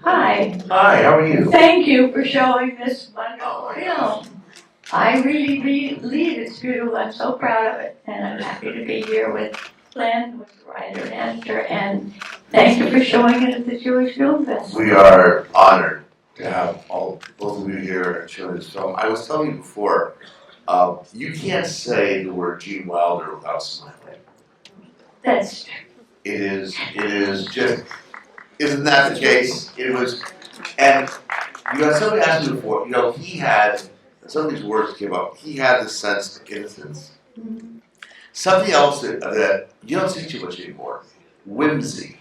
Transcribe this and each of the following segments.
Hi. Hi, how are you? Thank you for showing this wonderful Oh my gosh. film. I really believe it's beautiful. I'm so proud of it, and I'm happy to be here with Glenn, who's the writer and editor, and thank you for showing it at the Jewish Film Festival. We are honored to have both of you here and show this film. I was telling you before, you can't say the word Gene Wilder without smiling. That's It is just, isn't that the case? It was, and you know, somebody asked me before, you know, he had, some of these words came up, he had the sense of innocence. Something else that you don't see too much anymore, whimsy.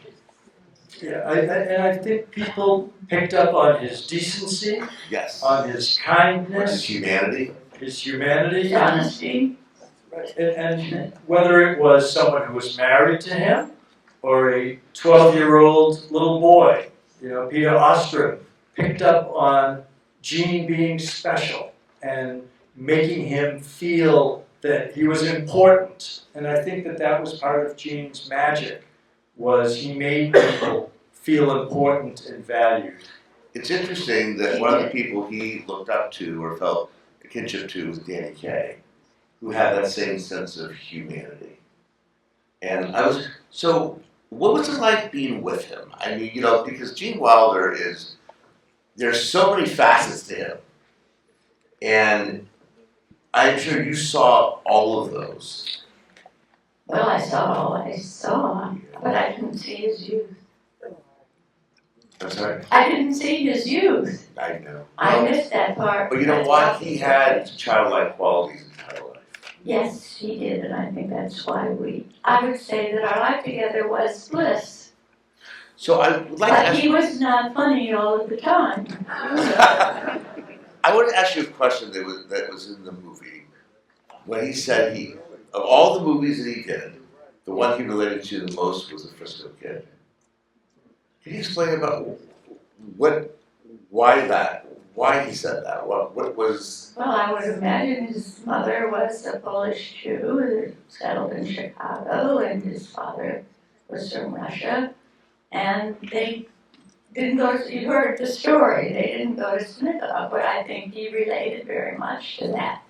Yeah, and I think people picked up on his decency, Yes. on his kindness, His humanity. his humanity, honesty. and whether it was someone who was married to him or a 12-year-old little boy, you know, Peter Ostrom picked up on Gene being special and making him feel that he was important. And I think that that was part of Gene's magic, was he made people feel important and valued. It's interesting that one of the people he looked up to or felt a kinship to was Danny Kaye, who had that same sense of humanity. And so what was it like being with him? I mean, you know, because Gene Wilder there's so many facets to him. And I'm sure you saw all of those. Well, I saw all I saw, but I didn't see his youth. I'm sorry? I didn't see his youth. I know. I missed that part. But you know what? He had childlike qualities in entire life. Yes, he did, and I think that's why I would say that our life together was bliss. So I would like to But ask he was not funny all of the time. I want to ask you a question that was in the movie. When he said of all the movies that he did, the one he related to the most was The Frisco Kid. Can you explain about why he said that? What was... Well, I would imagine his mother was a Polish Jew who settled in Chicago, and his father was from Russia. And they didn't go to, you heard the story, they didn't go to synagogue, but I think he related very much to that.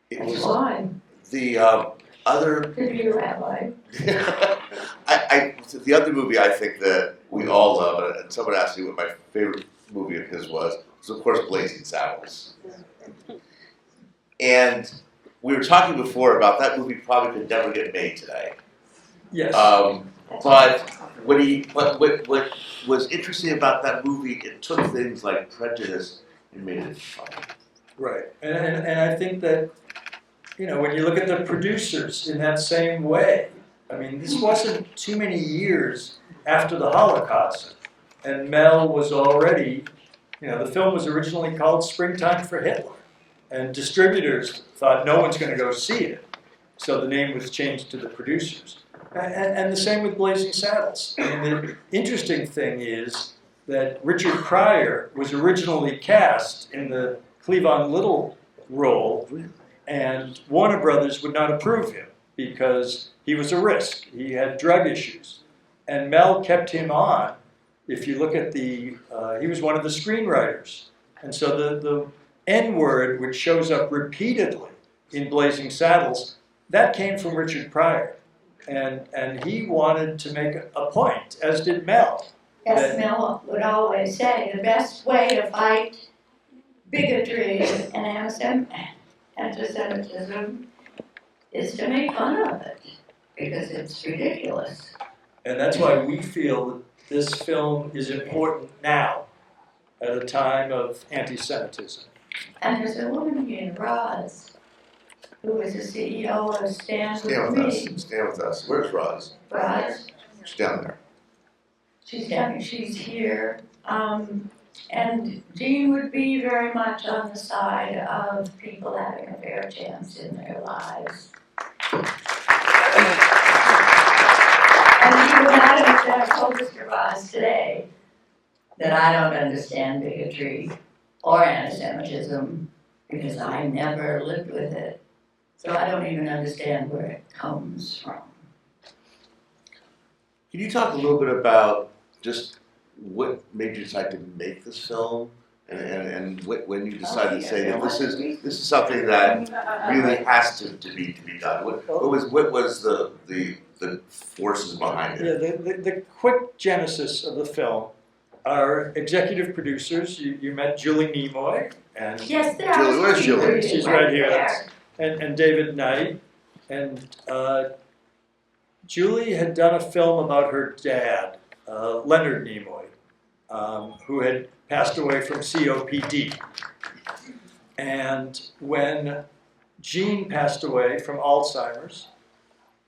It That's was why. the other... To be a rabbi. The other movie I think that we all love, and someone asked me what my favorite movie of his was of course Blazing Saddles. And we were talking before about that movie probably could never get made today. Yes. But what was interesting about that movie, it took things like prejudice and made it fun. Right. And I think that, you know, when you look at the producers in that same way, I mean, this wasn't too many years after the Holocaust, and Mel was already, you know, the film was originally called Springtime for Hitler, and distributors thought no one's going to go see it, so the name was changed to the producers. And the same with Blazing Saddles. I mean, the interesting thing is that Richard Pryor was originally cast in the Cleavon Little role, and Warner Brothers would not approve him because he was a risk. He had drug issues. And Mel kept him on. If you look at he was one of the screenwriters. And so the N-word, which shows up repeatedly in Blazing Saddles, that came from Richard Pryor. And he wanted to make a point, as did Mel. Yes, Mel would always say the best way to fight bigotry and anti-Semitism is to make fun of it, because it's ridiculous. And that's why we feel that this film is important now, at a time of anti-Semitism. And there's a woman here, Roz, who was the CEO of Stand Stand With with Me. us. Stand with us. Where's Roz? Roz, She's down there. she's down, she's here. And Gene would be very much on the side of people having a fair chance in their lives. And he would not have told Mr. Ross today that I don't understand bigotry or anti-Semitism because I never lived with it. So I don't even understand where it comes from. Can you talk a little bit about just what made you decide to make this film, and when you decided to say that this is something that really has to be done. What was the forces behind it? Yeah, the quick genesis of the film. Our executive producers, you met Julie Nimoy, and Yes, there Julie, are. where's Julie? She's right here. there. and David Knight, and Julie had done a film about her dad, Leonard Nimoy, who had passed away from COPD. And when Gene passed away from Alzheimer's,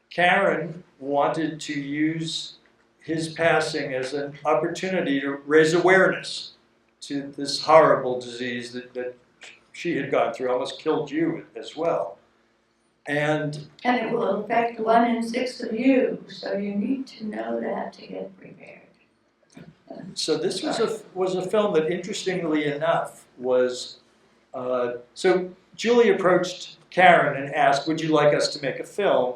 Karen wanted to use his passing as an opportunity to raise awareness to this horrible disease that she had gone through, almost killed you as well. And it will affect 1 in 6 of you, so you need to know that to get prepared. so this was a film that, interestingly enough, was so Julie approached Karen and asked, "Would you like us to make a film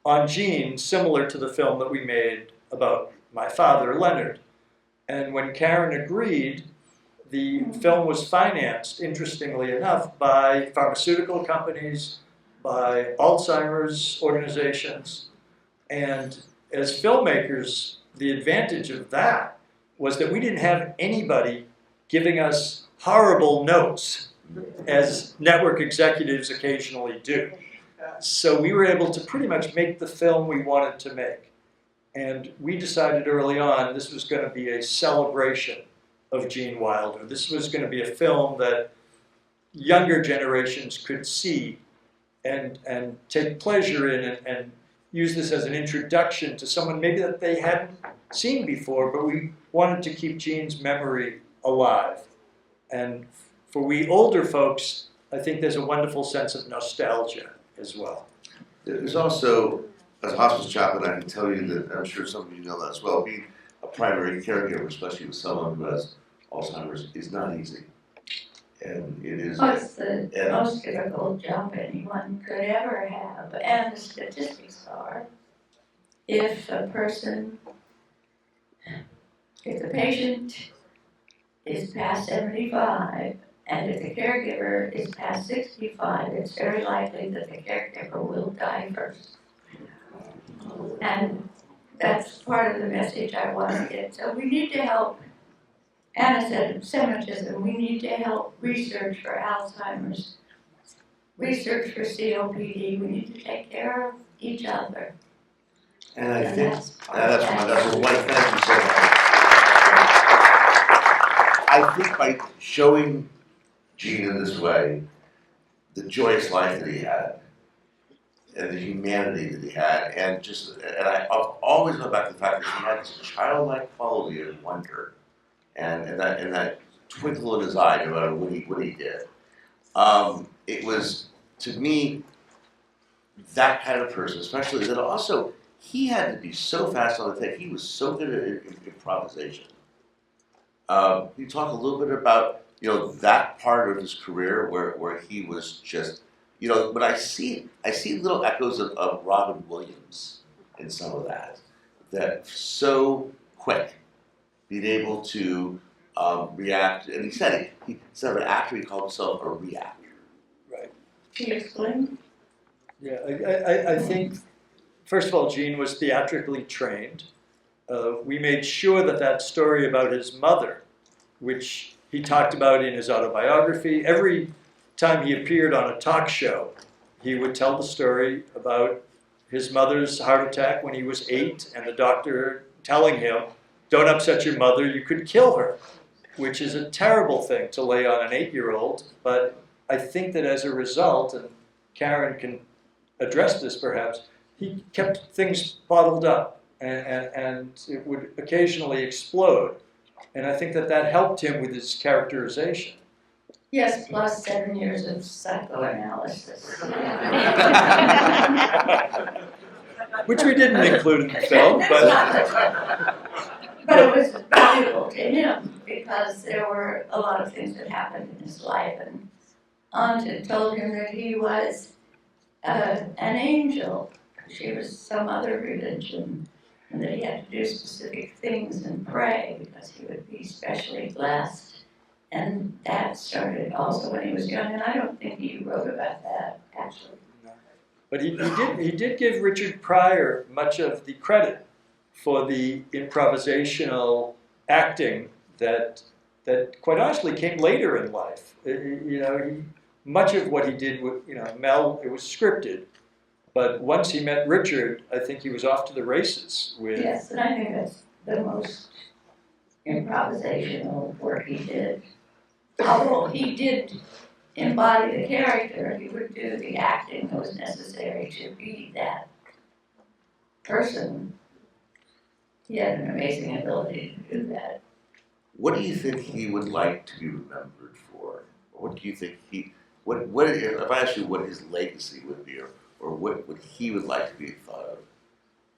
on Gene similar to the film that we made about my father, Leonard?" And when Karen agreed, the film was financed, interestingly enough, by pharmaceutical companies, by Alzheimer's organizations. And as filmmakers, the advantage of that was that we didn't have anybody giving us horrible notes, as network executives occasionally do. So we were able to pretty much make the film we wanted to make. And we decided early on this was going to be a celebration of Gene Wilder. This was going to be a film that younger generations could see and take pleasure in, and use this as an introduction to someone maybe that they hadn't seen before, but we wanted to keep Gene's memory alive. And for we older folks, I think there's a wonderful sense of nostalgia as well. There's also, as a hospice chaplain, I can tell you that, I'm sure some of you know that as well, being a primary caregiver, especially with someone who has Alzheimer's, is not easy. And it is. It's the most difficult job anyone could ever have. And the statistics are, if the patient is past 75, and if the caregiver is past 65, it's very likely that the caregiver will die first. And that's part of the message I want to get. So we need to help. Anna said semitism. We need to help research for Alzheimer's, research for COPD. We need to take care of each other. And I And think that's one thing you said. I think by showing Gene in this way, the joyous life that he had, and the humanity that he had, and I've always gone back to the fact that he had this childlike quality of wonder, and that twinkle in his eye, no matter what he did. It was, to me, that kind of person, especially that also he had to be so fast on the take. He was so good at improvisation. You talk a little bit about that part of his career where he was just when I see little echoes of Robin Williams in some of that so quick, being able to react. And he said instead of an actor, he called himself a reactor. Right. Can you explain? Yeah, I think, first of all, Gene was theatrically trained. We made sure that story about his mother, which he talked about in his autobiography, every time he appeared on a talk show, he would tell the story about his mother's heart attack when he was 8, and the doctor telling him, "Don't upset your mother, you could kill her," which is a terrible thing to lay on an 8-year-old. But I think that as a result, and Karen can address this perhaps, he kept things bottled up, and it would occasionally explode. And I think that helped him with his characterization. Yes, plus 7 years of psychoanalysis. Which we didn't include in the film, but it was valuable to him because there were a lot of things that happened in his life, and Aunt told him that he was an angel. She was some other religion, and that he had to do specific things and pray because he would be specially blessed. And that started also when he was young, and I don't think he wrote about that, actually. But he did give Richard Pryor much of the credit for the improvisational acting that quite honestly came later in life. Much of what he did with, Mel, it was scripted. But once he met Richard, I think he was off to the races with. Yes, and I think that's the most improvisational work he did. Although he did embody the character, he would do the acting that was necessary to be that person. He had an amazing ability to do that. What do you think he would like to be remembered for? Or what do you think what if I asked you what his legacy would be, or what he would like to be thought of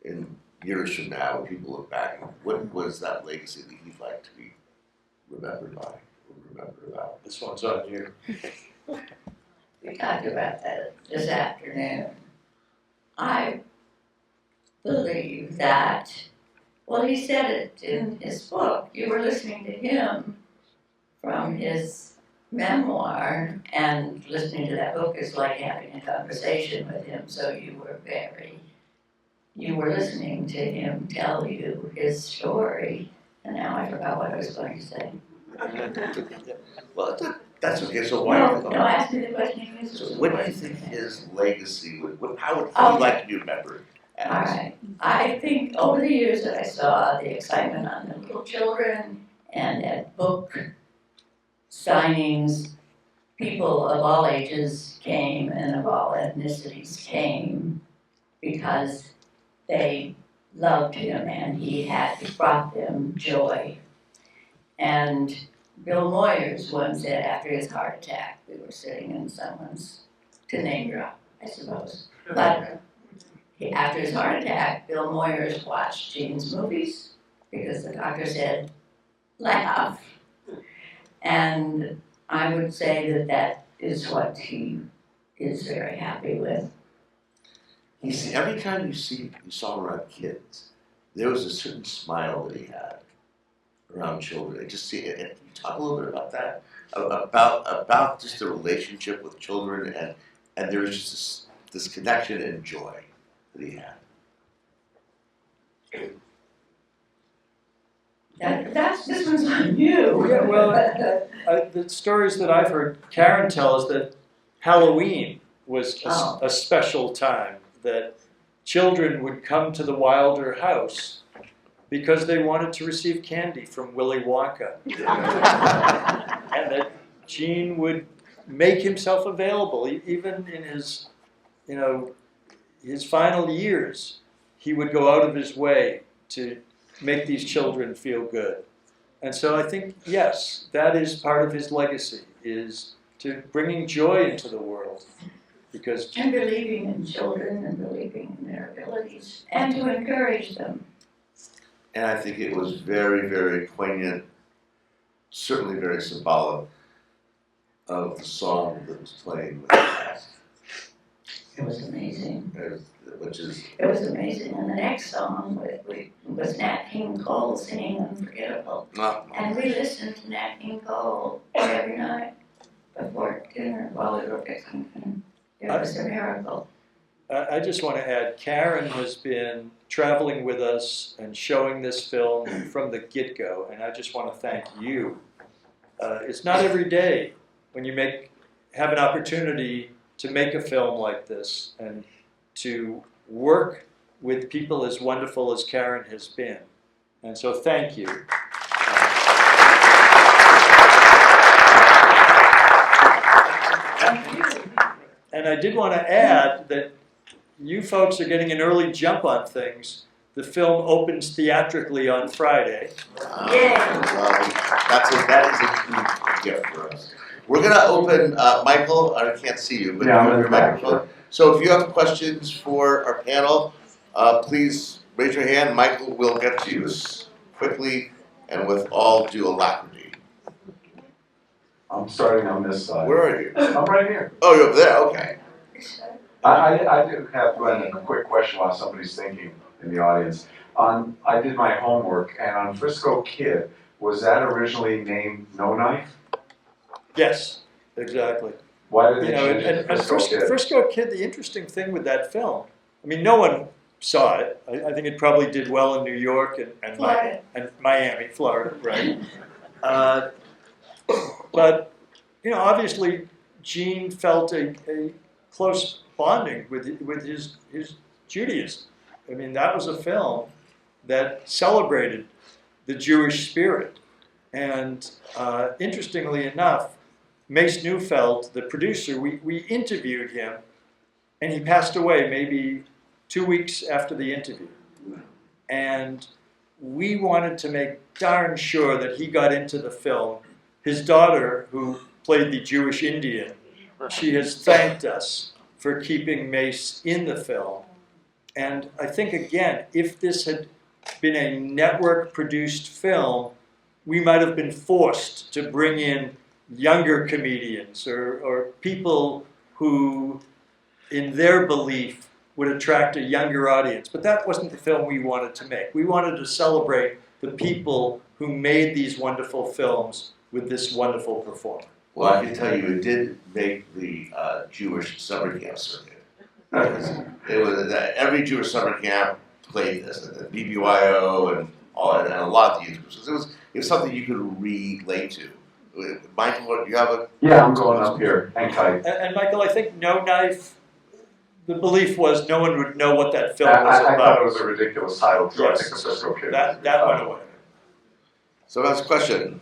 in years from now when people look back? What was that legacy that he'd like to be remembered by, or remembered about? This one's on you. We talked about that this afternoon. I believe that, well, he said it in his book. You were listening to him from his memoir, and listening to that book is like having a conversation with him. So you were listening to him tell you his story, and now I forgot what I was going to say. Well, that's okay. So No, ask me the question again. So what do you think his legacy would? How would he Oh. like to be remembered? All right. I think over the years that I saw the excitement on the little children and at book signings, people of all ages came and of all ethnicities came because they loved him and he had brought them joy. And Bill Moyers once said after his heart attack, we were sitting in someone's, to name drop, I suppose, but after his heart attack, Bill Moyers watched Gene's movies because the doctor said, laugh. And I would say that is what he is very happy with. Every time you saw him around kids, there was a certain smile that he had around children. And you talk a little bit about that, about just the relationship with children, and there was just this connection and joy that he had. This one's on you. Yeah, well, the stories that I've heard Karen tell is that Halloween was a special time, that children would come to the Wilder house because they wanted to receive candy from Willy Wonka. And that Gene would make himself available, even in his, his final years. He would go out of his way to make these children feel good. And so I think, yes, that is part of his legacy, is to bringing joy into the world. And believing in children and believing in their abilities and to encourage them. And I think it was very, very poignant, certainly very symbolic of the song that was playing with the cast. It was amazing. It was amazing. And the next song was Nat King Cole singing Unforgettable. And we listened to Nat King Cole every night before dinner while we were fixing him. It was a miracle. I just want to add, Karen has been traveling with us and showing this film from the get-go, and I just want to thank you. It's not every day when you have an opportunity to make a film like this and to work with people as wonderful as Karen has been. And so thank you. And I did want to add that you folks are getting an early jump on things. The film opens theatrically on Friday. Yeah. That is a huge gift for us. We're going to open, Michael, I can't see you, but you have your microphone. So if you have questions for our panel, please raise your hand. Michael will get to you as quickly and with all due alacrity. I'm starting on this side. Where are you? I'm right here. Oh, you're over there, okay. I do have a quick question while somebody's thinking in the audience. I did my homework, and on Frisco Kid, was that originally named No Knife? Yes, exactly. Why did You they know, change it to and Frisco Kid? Frisco Kid, the interesting thing with that film, I mean, no one saw it. I think it probably did well in New York and Florida. Miami, Florida, right? But, you know, obviously, Gene felt a close bonding with his Judaism. I mean, that was a film that celebrated the Jewish spirit. And interestingly enough, Mace Neufeld, the producer, we interviewed him, and he passed away maybe 2 weeks after the interview. And we wanted to make darn sure that he got into the film. His daughter, who played the Jewish Indian, she has thanked us for keeping Mace in the film. And I think, again, if this had been a network-produced film, we might have been forced to bring in younger comedians or people who, in their belief, would attract a younger audience. But that wasn't the film we wanted to make. We wanted to celebrate the people who made these wonderful films with this wonderful performer. Well, I can tell you, it did make the Jewish summer camp circuit. It was every Jewish summer camp played this, and the BBYO and all, and a lot of the youth groups. It was something you could relate to. Michael, do you have a? Yeah, I'm going up here. Hang tight. And Michael, I think No Knife, the belief was no one would know what that film I was thought about. it was a ridiculous title too. I think the Yes, Frisco Kid. that went away. So that's a question.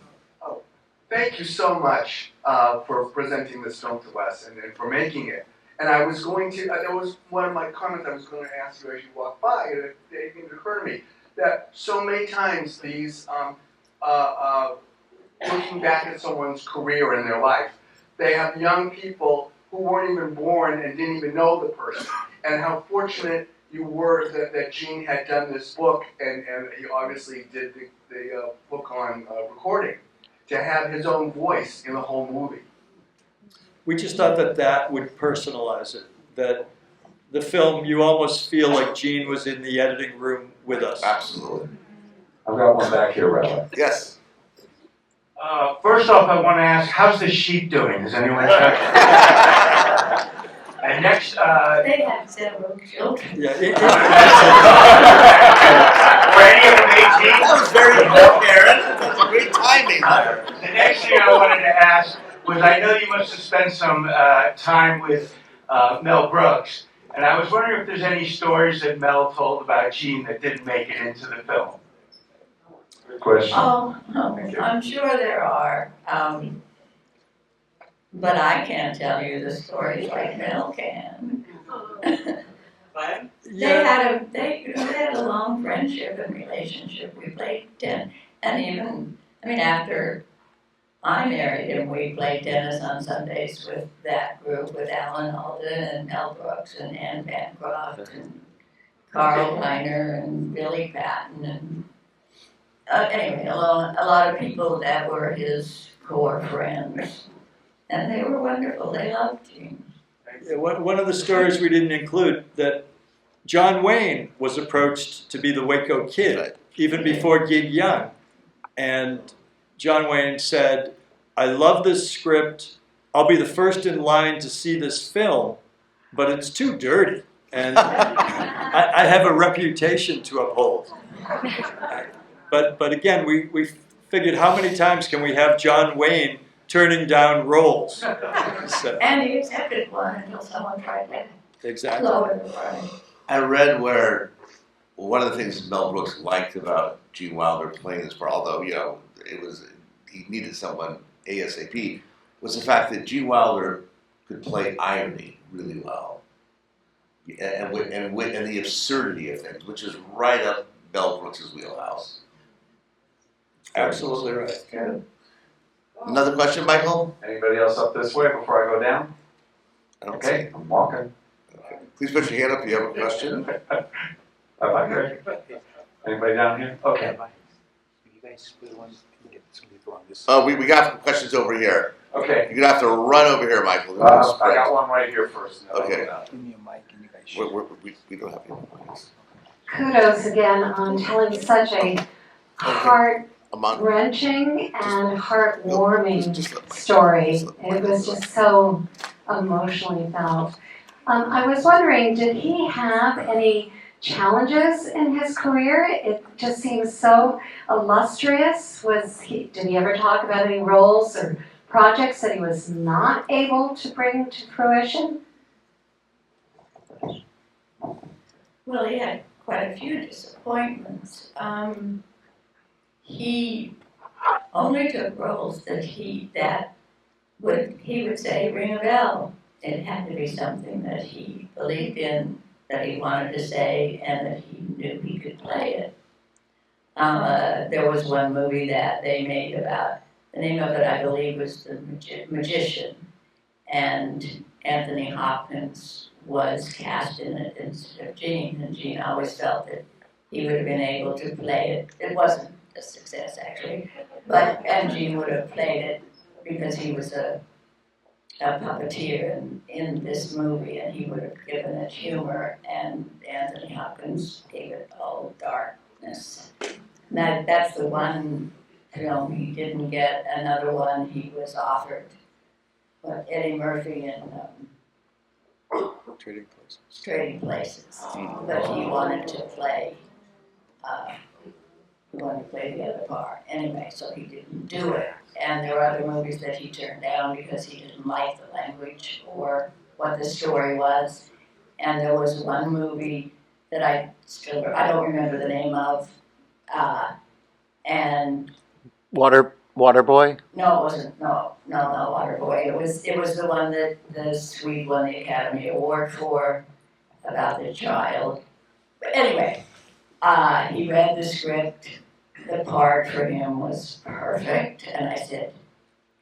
Thank you so much for presenting this film to us and for making it. And I was going to, there was one of my comments I was going to ask you as you walked by, and it didn't occur to me, that so many times these, looking back at someone's career in their life, they have young people who weren't even born and didn't even know the person. And how fortunate you were that Gene had done this book, and he obviously did the book on recording, to have his own voice in the whole movie. We just thought that would personalize it. That the film, you almost feel like Gene was in the editing room with us. Absolutely. I've got one back here, Rabbi. Yes. First off, I want to ask, how's the sheep doing? Has anyone checked? And next, They have several children. Yeah, were any of them 18? That was very good, Aaron. That was great timing. The next thing I wanted to ask was, I know you must have spent some time with Mel Brooks, and I was wondering if there's any stories that Mel told about Gene that didn't make it into the film. Good question. Oh, I'm sure there are. But I can't tell you the stories like Mel can. yeah. They had a long friendship and relationship. We played tennis, and even, I mean, after I married him, we played tennis on Sundays with that group, with Alan Alden and Mel Brooks and Ann Bancroft and Carl Reiner and Billy Patton and anyway, a lot of people that were his core friends. And they were wonderful. They loved Gene. Yeah, one of the stories we didn't include, that John Wayne was approached to be the Waco Kid even before Gig Young. And John Wayne said, I love this script. I'll be the first in line to see this film, but it's too dirty. And I have a reputation to uphold. But again, we figured, how many times can we have John Wayne turning down roles? So, And he accepted one until someone tried to exactly. lower the price. I read where one of the things Mel Brooks liked about Gene Wilder playing this part, although he needed someone ASAP, was the fact that Gene Wilder could play irony really well, and the absurdity of things, which is right up Mel Brooks' wheelhouse. Absolutely right. True. Another question, Michael? Anybody else up this way before I go down? I don't Okay, I'm walking. see. Please put your hand up if you have a question. Bye-bye, Greg. Anybody down here? Okay. You guys really want to get some people on this? Oh, we got some questions over here. Okay. You're gonna have to run over here, Michael. I got one right here first. Okay. Give me a mic and you guys should. We don't have any mics. kudos again on telling such a heart-wrenching and heartwarming story. It was just so emotionally felt. I was wondering, did he have any challenges in his career? It just seems so illustrious. Did he ever talk about any roles or projects that he was not able to bring to fruition? Well, he had quite a few disappointments. He only took roles that he would say ring a bell. It had to be something that he believed in, that he wanted to say, and that he knew he could play it. There was one movie that they made about, the name of it I believe was The Magician, and Anthony Hopkins was cast in it instead of Gene, and Gene always felt that he would have been able to play it. It wasn't a success actually, and Gene would have played it because he was a puppeteer in this movie, and he would have given it humor, and Anthony Hopkins gave it all darkness. That's the one film he didn't get. Another one he was offered, Eddie Murphy in Trading Places, but he wanted to play the other part anyway, so he didn't do it. And there were other movies that he turned down because he didn't like the language or what the story was. And there was one movie that I don't remember the name of, and Waterboy? no, it wasn't. No, Waterboy. It was the one that the Swede won the Academy Award for, about the child. But anyway, he read the script. The part for him was perfect, and I said,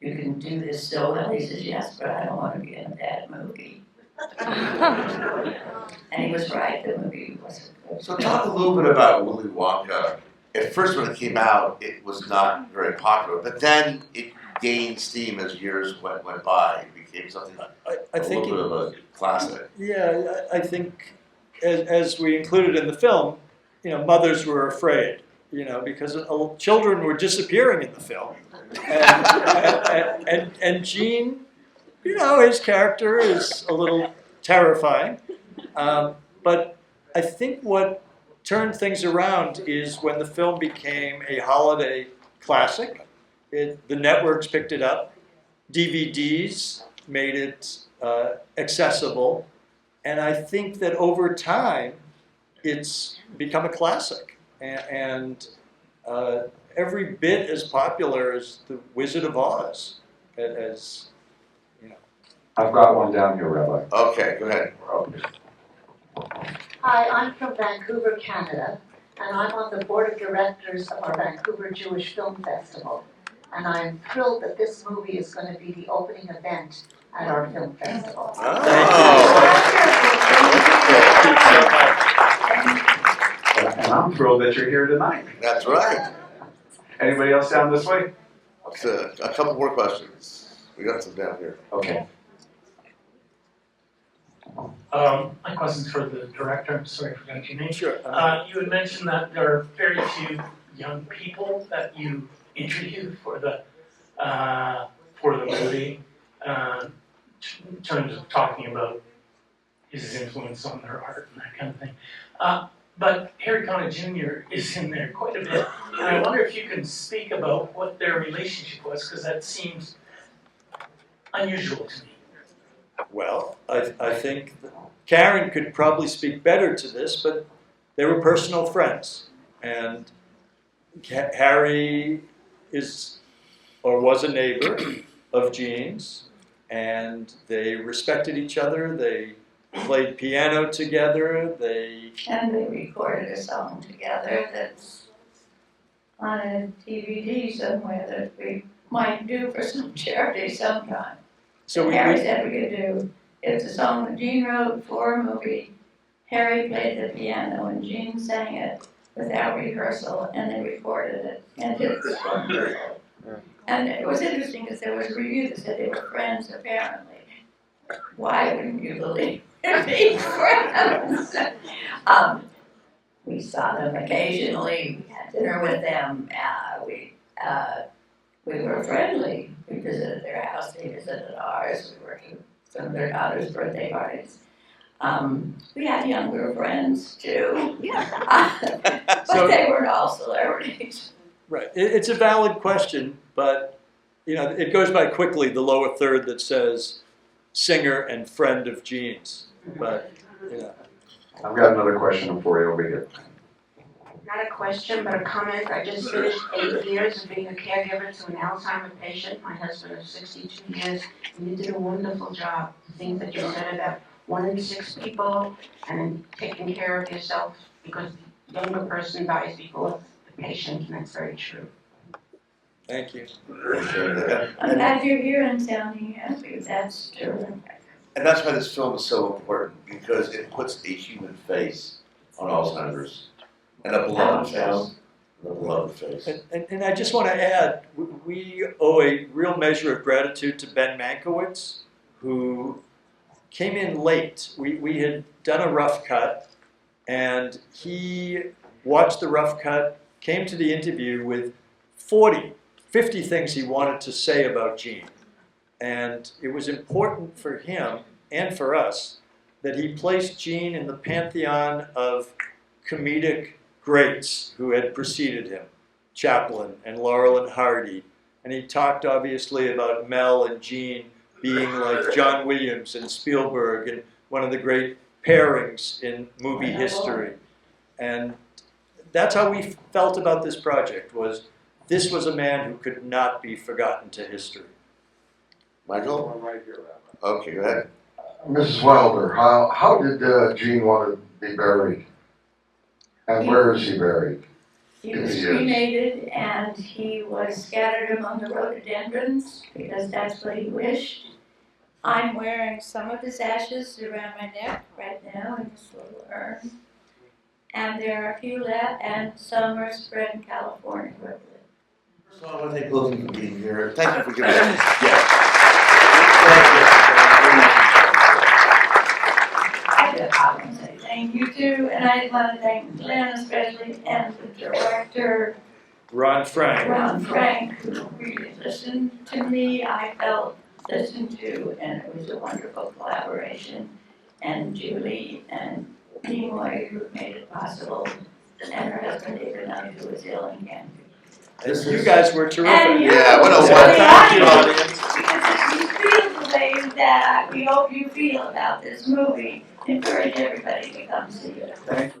"You can do this so well." He says, "Yes, but I don't want to be in a bad movie." And he was right. The movie wasn't good. So talk a little bit about Willy Wonka. At first, when it came out, it was not very popular, but then it gained steam as years went by. It became something I think little bit of a classic. Yeah, I think as we included in the film, mothers were afraid, because children were disappearing in the film, and Gene, his character is a little terrifying, but I think what turned things around is when the film became a holiday classic. The networks picked it up, DVDs made it accessible, and I think that over time it's become a classic, and every bit as popular as The Wizard of Oz, as I've got one down here, Rabbi. Okay, go ahead. Hi, I'm from Vancouver, Canada, and I'm on the board of directors of our Vancouver Jewish Film Festival. And I'm thrilled that this movie is going to be the opening event at our film festival. And I'm thrilled that you're here tonight. That's right. Anybody else down this way? So, a couple more questions. We got some down here. Okay. My question's for the director. I'm sorry I forgot your name. Sure. You had mentioned that there are very few young people that you interviewed for the movie, in terms of talking about his influence on their art and that kind of thing. But Harry Connick Jr. is in there quite a bit, and I wonder if you can speak about what their relationship was, because that seems unusual to me. Well, I think Karen could probably speak better to this, but they were personal friends, and Harry is or was a neighbor of Gene's, and they respected each other. They played piano together. And they recorded a song together that's on a DVD somewhere that we might do for some charity sometime. So Harry said we could do. It's a song that Gene wrote for a movie. Harry played the piano and Gene sang it without rehearsal, and they recorded it, and it's wonderful. And it was interesting because there was a review that said they were friends apparently. Why wouldn't you believe they're being friends? we saw them occasionally, we had dinner with them, we were friendly. We visited their house, they visited ours, we were to some of their daughter's birthday parties. We had younger friends too. But So- they weren't all celebrities. Right. It's a valid question, but you know, it goes by quickly, the lower third that says singer and friend of Gene's. But, yeah. I've got another question for you over here. Not a question, but a comment. I just finished 8 years of being a caregiver to an Alzheimer's patient. My husband is 62 years, and you did a wonderful job. The things that you said about 1 in 6 people and taking care of yourself because the younger person dies before the patient, and that's very true. Thank you. I'm glad you're here and sounding happy, that's true. And that's why this film is so important, because it puts a human face on Alzheimer's. And a beloved face. And a beloved face. And I just want to add, we owe a real measure of gratitude to Ben Mankiewicz, who came in late. We had done a rough cut, and he watched the rough cut, came to the interview with 50 things he wanted to say about Gene. And it was important for him and for us that he placed Gene in the pantheon of comedic greats who had preceded him, Chaplin and Laurel and Hardy. And he talked obviously about Mel and Gene being like John Williams and Spielberg and one of the great pairings in movie history. And that's how we felt about this project, was this was a man who could not be forgotten to history. Michael? One right here, Okay, go ahead. Mrs. Wilder, how did Gene want to be buried? And where is he buried? He was cremated and he was scattered among the rhododendrons because that's what he wished. I'm wearing some of his ashes around my neck right now in this little urn. And there are a few left, and some are spread in California. So I want to thank both of you for being here. Thank you for giving us this gift. Thank you. I want to say thank you too, and I want to thank Glenn especially, and the director, Ron Frank. Ron Frank, who really listened to me. I felt listened to, and it was a wonderful collaboration. And Julie and Nimoy, who made it possible, and her husband David Knight, who was ill and cancer. You guys were terrific. And you, Yeah, what a the wonderful Thank you, audience, audience. because if you feel the way that we hope you feel about this movie, encourage everybody to come see it. Thank you.